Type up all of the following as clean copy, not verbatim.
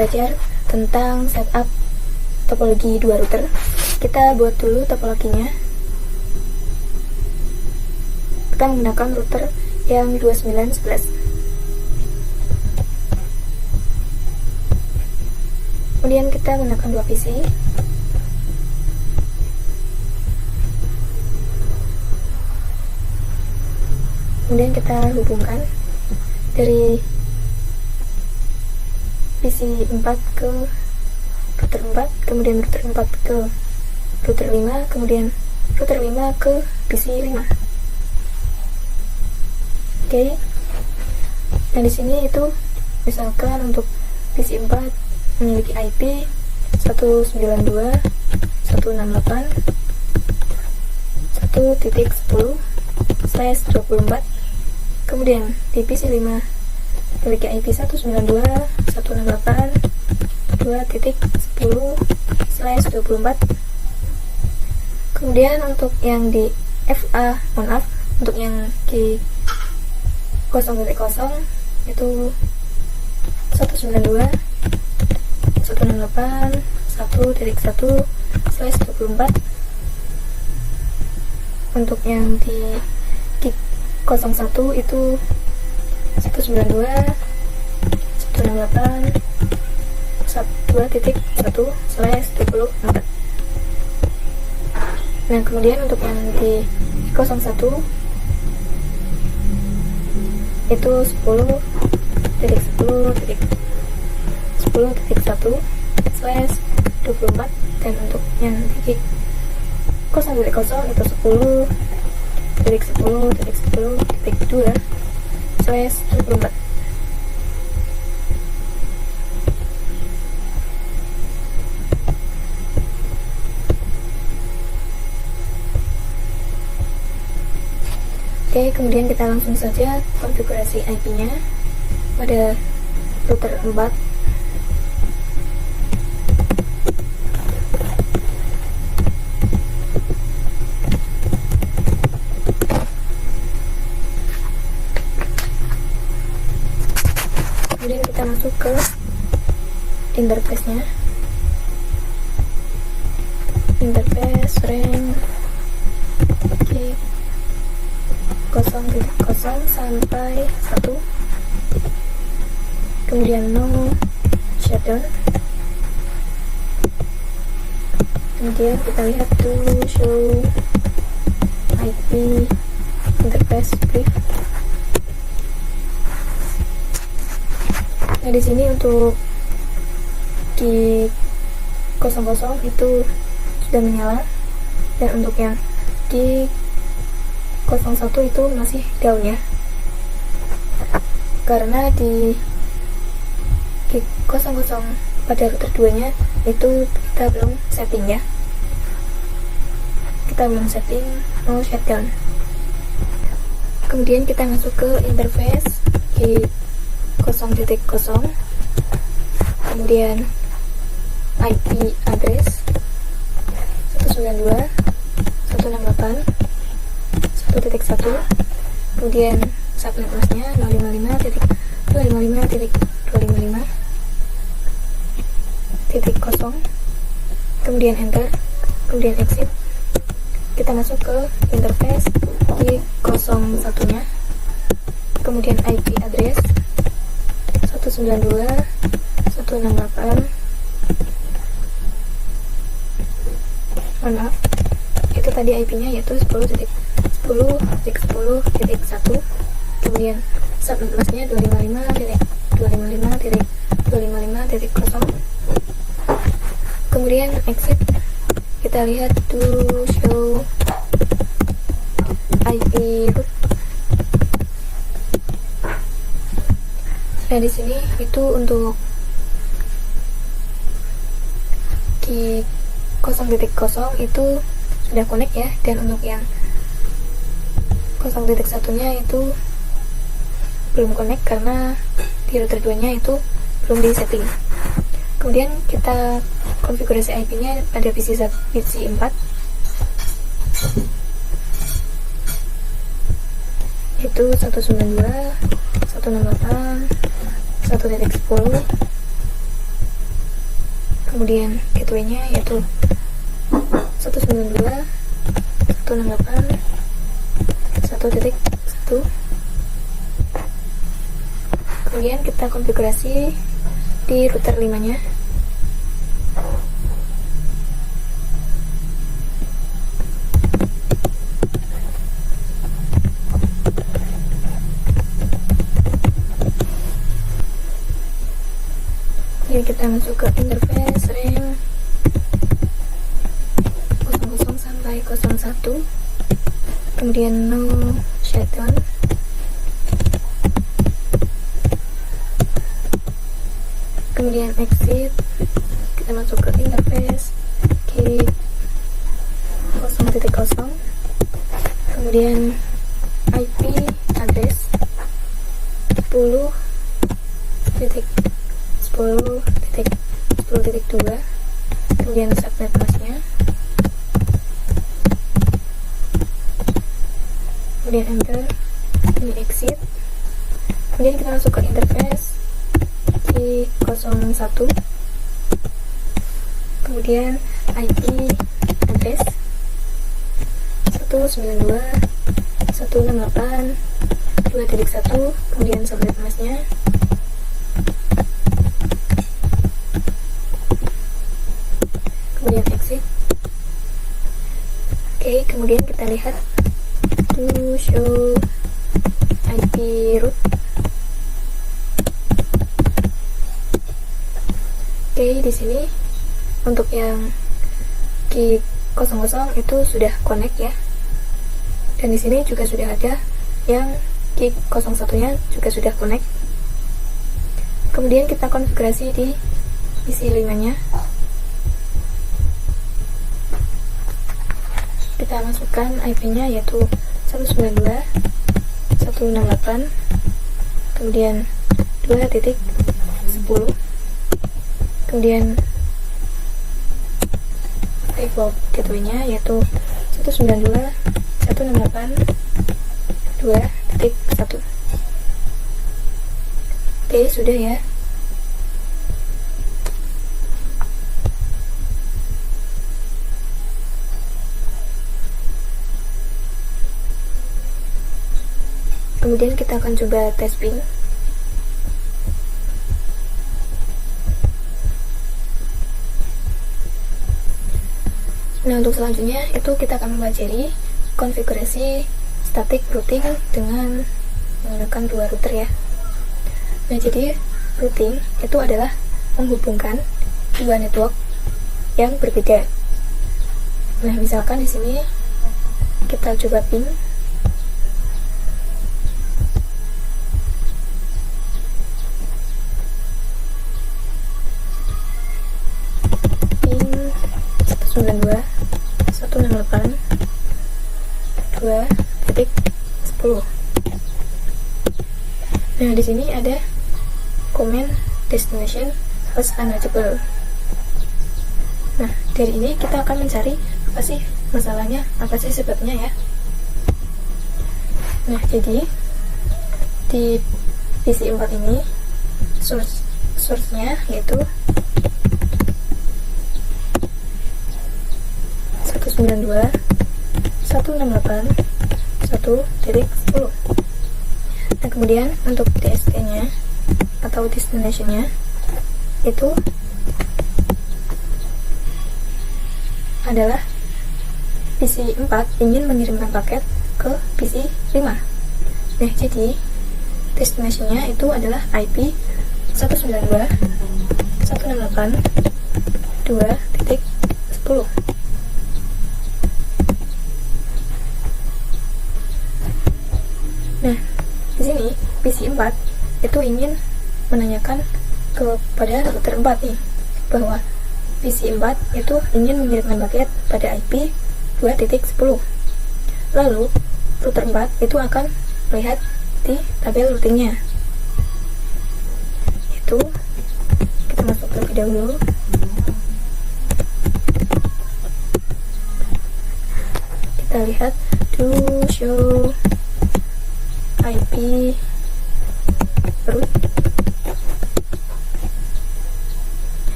belajar tentang setup topologi 2 router. Kita buat dulu topologinya. Kita menggunakan router yang 2911. Kemudian kita menggunakan 2 PC. Kemudian kita hubungkan dari PC 4 ke router 4, kemudian router 4 ke router 5, kemudian router 5 ke PC 5. Oke. Nah, di sini itu misalkan untuk PC 4 memiliki IP 192.168.1.10/24. Kemudian di PC 5 memiliki IP 192.168.2.10/24. Kemudian untuk yang di untuk yang di 0.0 itu 192.168.1.1/24. Untuk yang di gig 01 itu 192.168.2.1/24. Nah, kemudian untuk yang di 01 itu 10.10.10.1/24, dan untuk yang di 0.0 itu 10.10.10.2/24. Oke, kemudian kita langsung saja konfigurasi IP-nya pada router 4. Kemudian kita masuk ke interface-nya. Interface range 0.0 sampai 1. Kemudian no shutdown. Kemudian kita lihat dulu show IP interface brief. Nah, di sini untuk di 00 itu sudah menyala, dan untuk yang di 01 itu masih down ya, karena di gig 00 pada router 2 nya itu kita belum setting ya, kita belum setting no shutdown. Kemudian kita masuk ke interface gig 0.0, kemudian IP address 192.168.1.1, kemudian subnet masnya 055.255.255.0, kemudian enter, kemudian exit. Kita masuk ke interface di 01 nya, kemudian IP address 192.168, maaf, itu tadi IP-nya yaitu 10.10.10.1, kemudian subnet masnya 255.255.255.0, kemudian exit. Kita lihat dulu show IP root. Nah, di sini itu untuk di 0.0 itu sudah connect ya, dan untuk yang 0.1 nya itu belum connect karena di router 2 nya itu belum di setting. Kemudian kita konfigurasi IP nya pada PC 4, itu 192.168.1.10, kemudian gateway-nya yaitu 192.168.1.1. Kemudian kita konfigurasi di router 5-nya. Jadi kita masuk ke interface RAM 00 sampai 01, kemudian no shutdown, kemudian exit, kita masuk ke interface kiri 0.0, kemudian IP address 10.10.10.2, kemudian subnet masknya, kemudian enter, ini exit. Kemudian kita masuk ke interface di 01, kemudian IP address 192.168.2.1, kemudian subnet masknya, kemudian exit. Oke, kemudian kita lihat to show IP root. Oke, di sini untuk yang key 00 itu sudah connect ya, dan di sini juga sudah ada yang key 01-nya juga sudah connect. Kemudian kita konfigurasi di PC 5-nya. Kita masukkan IP-nya yaitu 192.168, kemudian 2.10, kemudian default gateway-nya yaitu 192.168.2.1. Oke, sudah ya. Kemudian kita akan coba tes ping. Nah, untuk selanjutnya itu kita akan mempelajari konfigurasi static routing dengan menggunakan dua router ya. Nah, jadi routing itu adalah menghubungkan dua network yang berbeda. Nah, misalkan di sini kita coba ping. Ping 192.168.2.10. Nah, di sini ada comment destination host unreachable. Nah, dari ini kita akan mencari apa sih masalahnya, apa sih sebabnya ya. Nah, jadi di PC 4 ini source-nya yaitu 192.168.1.10. Nah, kemudian untuk DST-nya atau destination-nya itu adalah PC 4 ingin mengirimkan paket ke PC 5. Nah, jadi destination-nya itu adalah IP 192.168.2.10. Nah, di sini PC 4 itu ingin menanyakan kepada router 4 nih, bahwa PC 4 itu ingin mengirimkan paket pada IP 2.10. Lalu router 4 itu akan melihat di tabel routingnya. Itu kita masuk terlebih dahulu. Kita lihat to show IP root.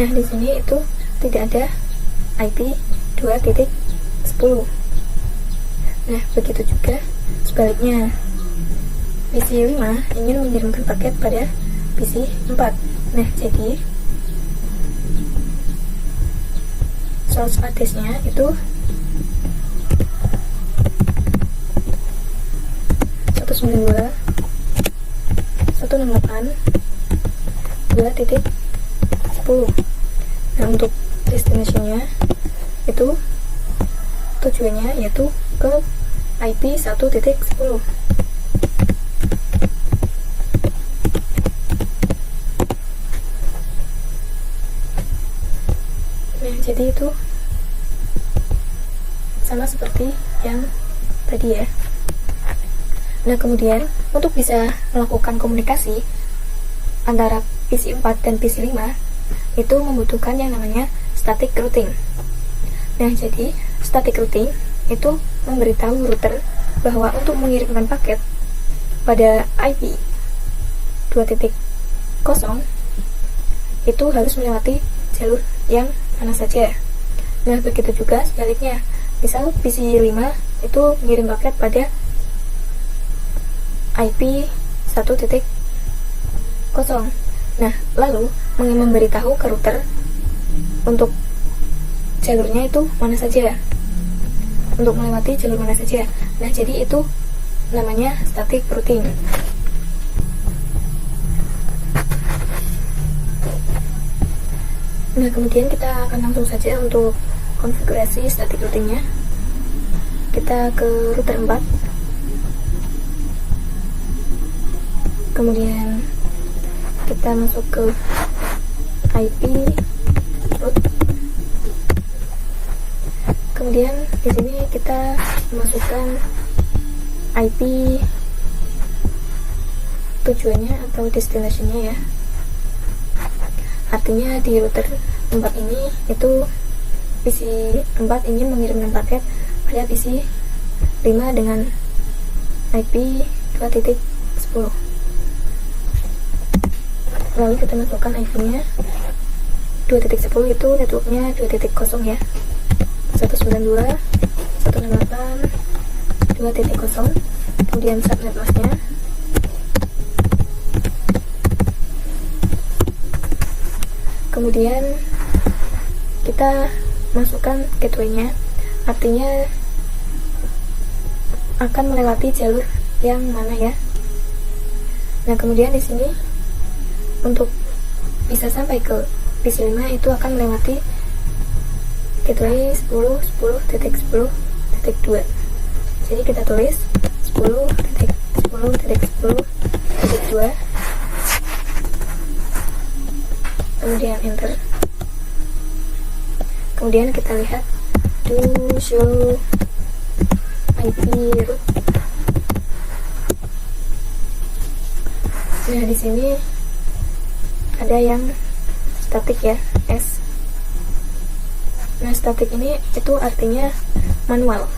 Nah, di sini itu tidak ada IP 2.10. Nah, begitu juga sebaliknya. PC 5 ingin mengirimkan paket pada PC 4. Nah, jadi source address-nya itu 192.168.2.10. Nah, untuk destination-nya itu tujuannya yaitu ke IP 1.10. Nah, jadi itu sama seperti yang tadi ya. Nah, kemudian untuk bisa melakukan komunikasi antara PC 4 dan PC 5 itu membutuhkan yang namanya static routing. Nah, jadi static routing itu memberitahu router bahwa untuk mengirimkan paket pada IP 2.0 itu harus melewati jalur yang mana saja. Nah, begitu juga sebaliknya. Misal PC 5 itu mengirim paket pada IP 1.0. Nah, lalu memberitahu ke router untuk jalurnya itu mana saja, untuk melewati jalur mana saja. Nah, jadi itu namanya static routing. Nah, kemudian kita akan langsung saja untuk konfigurasi static routingnya. Kita ke router 4, kemudian kita masuk ke IP root. Kemudian di sini kita masukkan IP tujuannya atau destination-nya ya. Artinya di router 4 ini itu PC 4 ingin mengirimkan paket pada PC 5 dengan IP 2.10. Lalu kita masukkan IP-nya 2.10 itu networknya 2.0 ya, 192.168.2.0. kemudian subnet masknya, kemudian kita masukkan gateway-nya, artinya akan melewati jalur yang mana ya. Nah, kemudian di sini untuk bisa sampai ke PC 5 itu akan melewati gateway 10.10.10.2. Jadi kita tulis 10.10.10.2, kemudian enter. Kemudian kita lihat to show IP root. Nah, di sini ada yang static ya, S. Nah, static ini itu artinya manual.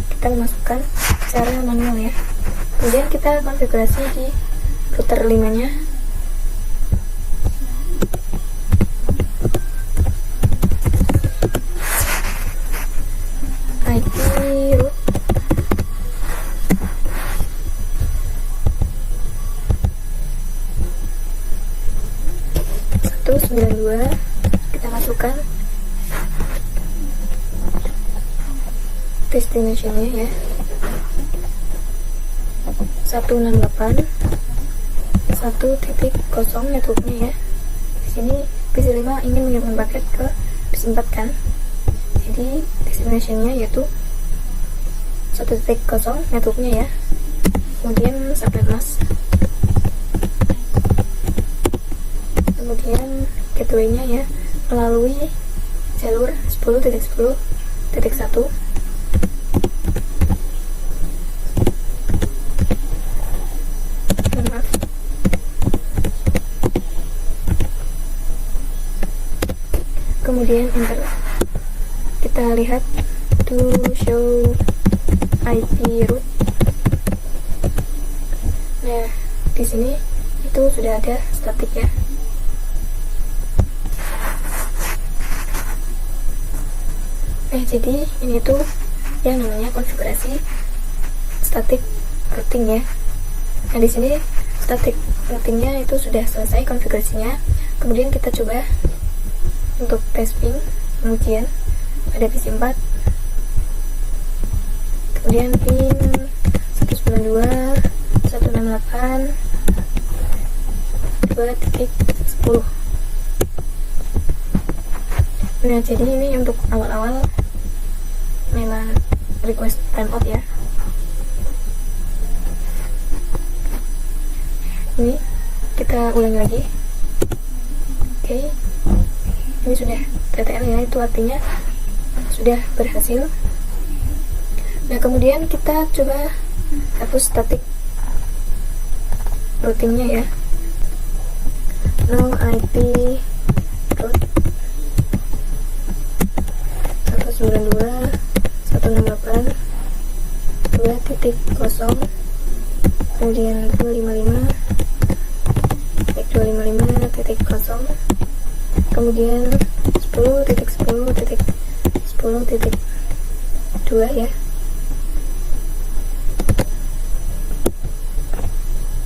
Kita memasukkan secara manual ya. Kemudian kita konfigurasi di router 5-nya. IP root 192, kita masukkan destination-nya ya, 168.1.0 networknya ya. Di sini PC 5 ingin mengirimkan paket ke PC 4 kan. Jadi destination-nya yaitu 1.0 networknya ya. Kemudian subnet mask. Kemudian gateway-nya ya melalui jalur 10.10.1. Kemudian enter. Kita lihat to show IP root. Nah, di sini itu sudah ada static ya. Nah, jadi ini tuh yang namanya konfigurasi static routing ya. Nah, di sini static routingnya itu sudah selesai konfigurasinya. Kemudian kita coba untuk tes ping pengujian pada PC 4. Kemudian pin 192.168.2.10. Nah, jadi ini untuk awal-awal memang request timeout ya. Ini kita ulangi lagi. Oke, ini sudah TTL ya, itu artinya sudah berhasil. Nah, kemudian kita coba hapus static routingnya ya. No IP root 192.168.2.0 kemudian 255.255.0 kemudian 10.10.10.2 ya.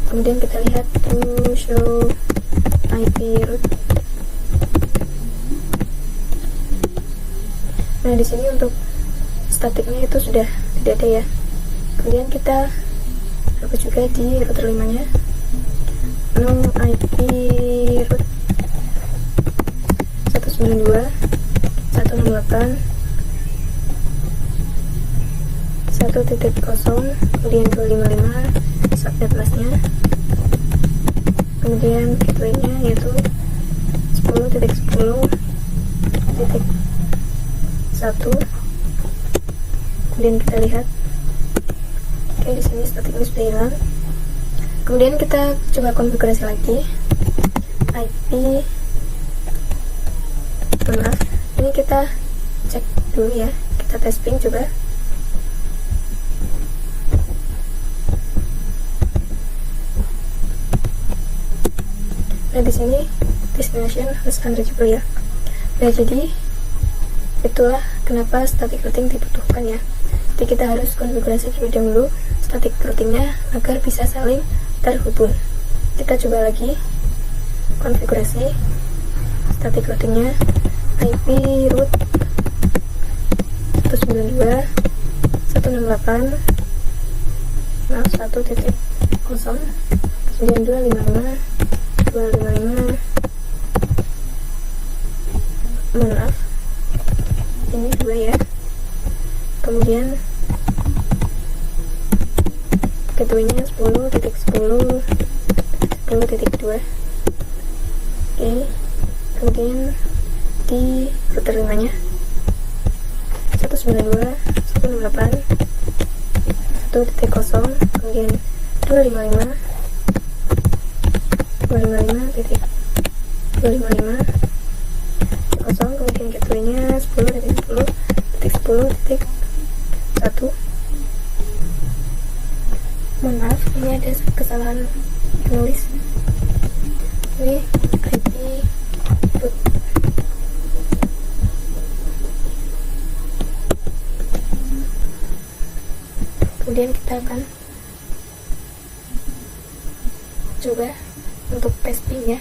Kemudian kita lihat to show IP root. Nah, di sini untuk statiknya itu sudah tidak ada ya. Kemudian kita hapus juga di router 5-nya. No IP root 192.168.1.0 kemudian 255 subnet masnya, kemudian gateway-nya yaitu 10.10.1. Kemudian kita lihat, oke, di sini statiknya sudah hilang. Kemudian kita coba konfigurasi lagi IP. Maaf, ini kita cek dulu ya, kita tes ping coba. Nah, di sini destination harus unreachable ya. Nah, jadi itulah kenapa static routing dibutuhkan ya. Jadi kita harus konfigurasi terlebih dahulu static routingnya agar bisa saling terhubung. Kita coba lagi konfigurasi static routingnya. IP root 192.168.1.0 kemudian 255 maaf, ini 2 ya. Kemudian gateway-nya 10.10.10.2. Oke, kemudian di router 5-nya 192.168.1.0 kemudian 255.255.0 kemudian gateway-nya 10.10.10.1. Mohon maaf, ini ada kesalahan penulis. Ini IP root. Kemudian kita akan coba untuk tes ping ya.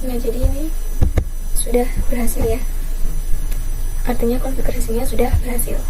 Nah, jadi ini sudah berhasil ya, artinya konfigurasinya sudah berhasil.